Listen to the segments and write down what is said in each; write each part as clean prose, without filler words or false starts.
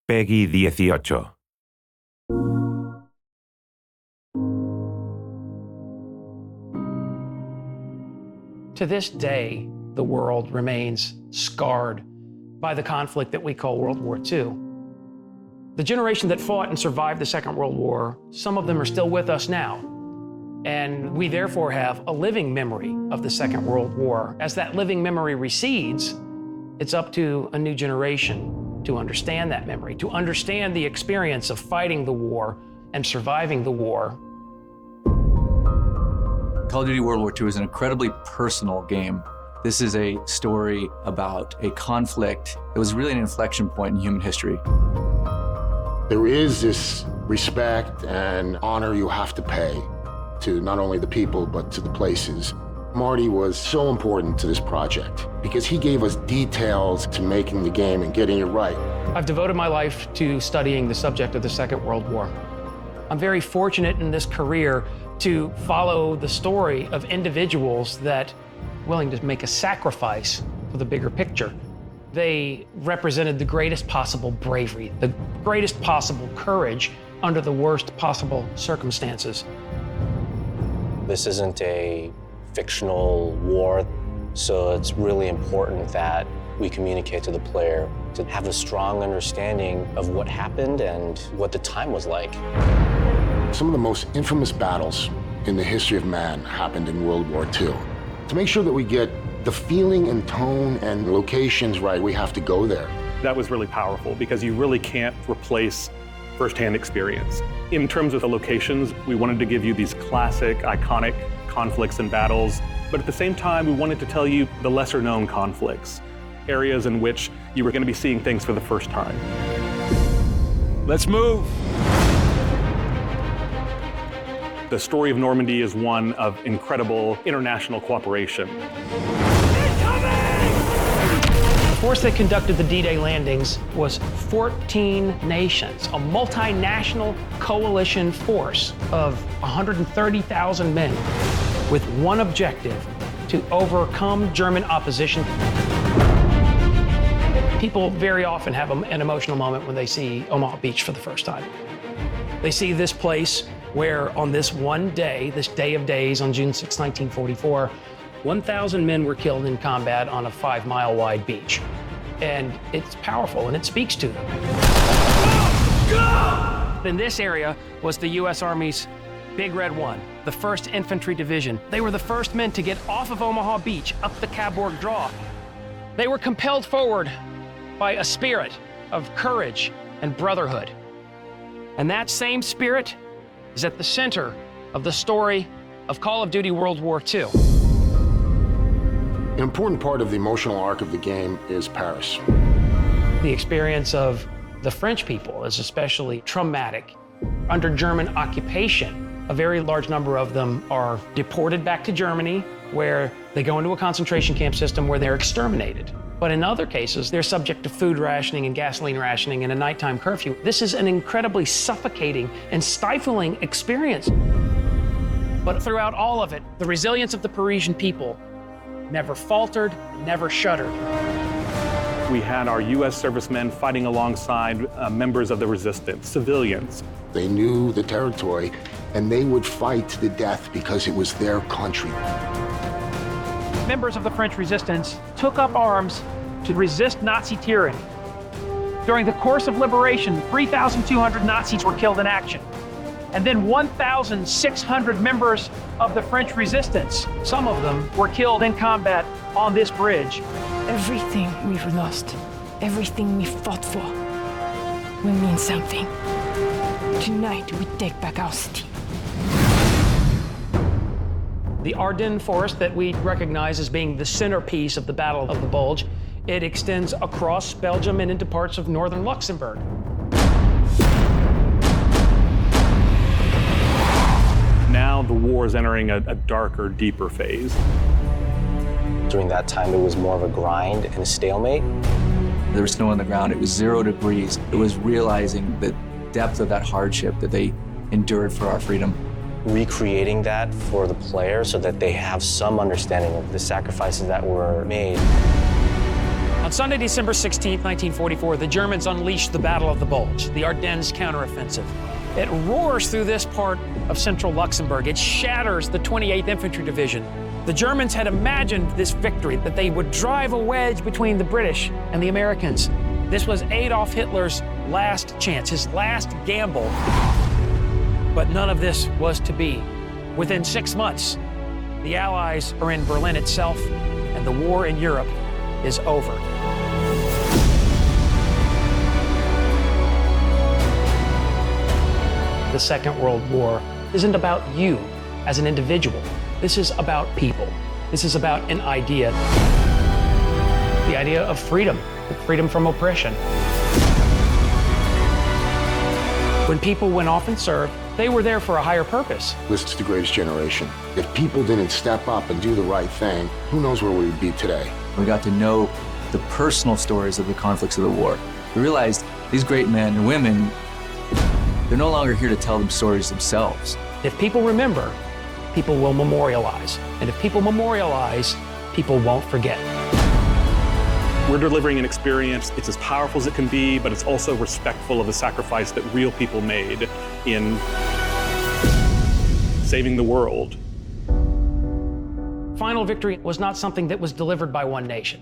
Peggy 18. To this day, the world remains scarred by the conflict that we call World War II. The generation that fought and survived the Second World War, some of them are still with us now. And we therefore have a living memory of the Second World War. As that living memory recedes, it's up to a new generation to understand that memory, to understand the experience of fighting the war and surviving the war. Call of Duty World War II is an incredibly personal game. This is a story about a conflict that was really an inflection point in human history. There is this respect and honor you have to pay to not only the people, but to the places. Marty was so important to this project because he gave us details to making the game and getting it right. I've devoted my life to studying the subject of the Second World War. I'm very fortunate in this career to follow the story of individuals that are willing to make a sacrifice for the bigger picture. They represented the greatest possible bravery, the greatest possible courage under the worst possible circumstances. This isn't a fictional war, so it's really important that we communicate to the player to have a strong understanding of what happened and what the time was like. Some of the most infamous battles in the history of man happened in World War II. To make sure that we get the feeling and tone and locations right, we have to go there. That was really powerful because you really can't replace firsthand experience. In terms of the locations, we wanted to give you these classic, iconic conflicts and battles, but at the same time, we wanted to tell you the lesser known conflicts, areas in which you were going to be seeing things for the first time. Let's move! The story of Normandy is one of incredible international cooperation. The force that conducted the D-Day landings was 14 nations, a multinational coalition force of 130,000 men with one objective: to overcome German opposition. People very often have an emotional moment when they see Omaha Beach for the first time. They see this place where on this one day, this day of days on June 6, 1944, 1,000 men were killed in combat on a 5-mile wide beach. And it's powerful and it speaks to them. Go! In this area was the U.S. Army's Big Red One, the 1st Infantry Division. They were the first men to get off of Omaha Beach up the Cabourg Draw. They were compelled forward by a spirit of courage and brotherhood. And that same spirit is at the center of the story of Call of Duty World War II. An important part of the emotional arc of the game is Paris. The experience of the French people is especially traumatic. Under German occupation, a very large number of them are deported back to Germany, where they go into a concentration camp system where they're exterminated. But in other cases, they're subject to food rationing and gasoline rationing and a nighttime curfew. This is an incredibly suffocating and stifling experience. But throughout all of it, the resilience of the Parisian people never faltered, never shuddered. We had our U.S. servicemen fighting alongside members of the resistance, civilians. They knew the territory, and they would fight to the death because it was their country. Members of the French resistance took up arms to resist Nazi tyranny. During the course of liberation, 3,200 Nazis were killed in action. And then 1,600 members of the French resistance, some of them were killed in combat on this bridge. Everything we've lost, everything we fought for, will mean something. Tonight, we take back our city. The Ardennes Forest that we recognize as being the centerpiece of the Battle of the Bulge, it extends across Belgium and into parts of northern Luxembourg. Now the war is entering a darker, deeper phase. During that time, it was more of a grind and a stalemate. There was snow on the ground. It was 0 degrees. It was realizing the depth of that hardship that they endured for our freedom. Recreating that for the player so that they have some understanding of the sacrifices that were made. On Sunday, December 16, 1944, the Germans unleashed the Battle of the Bulge, the Ardennes counteroffensive. It roars through this part of central Luxembourg. It shatters the 28th Infantry Division. The Germans had imagined this victory, that they would drive a wedge between the British and the Americans. This was Adolf Hitler's last chance, his last gamble. But none of this was to be. Within 6 months, the Allies are in Berlin itself, and the war in Europe is over. The Second World War isn't about you as an individual. This is about people. This is about an idea. The idea of freedom, freedom from oppression. When people went off and served, they were there for a higher purpose. This is the greatest generation. If people didn't step up and do the right thing, who knows where we would be today? We got to know the personal stories of the conflicts of the war. We realized these great men and women, they're no longer here to tell them stories themselves. If people remember, people will memorialize. And if people memorialize, people won't forget. We're delivering an experience, it's as powerful as it can be, but it's also respectful of the sacrifice that real people made in saving the world. Final victory was not something that was delivered by one nation.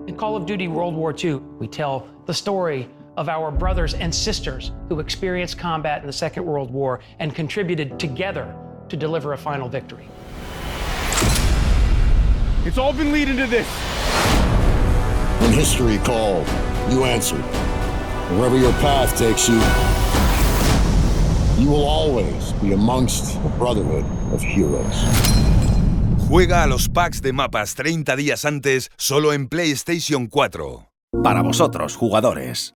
In Call of Duty World War II, we tell the story of our brothers and sisters who experienced combat in the Second World War and contributed together to deliver a final victory. It's all been leading to this. When history called, you answered. Wherever your path takes you, you will always be amongst the brotherhood of heroes. Juega a los packs de mapas 30 días antes solo en PlayStation 4. Para vosotros, jugadores.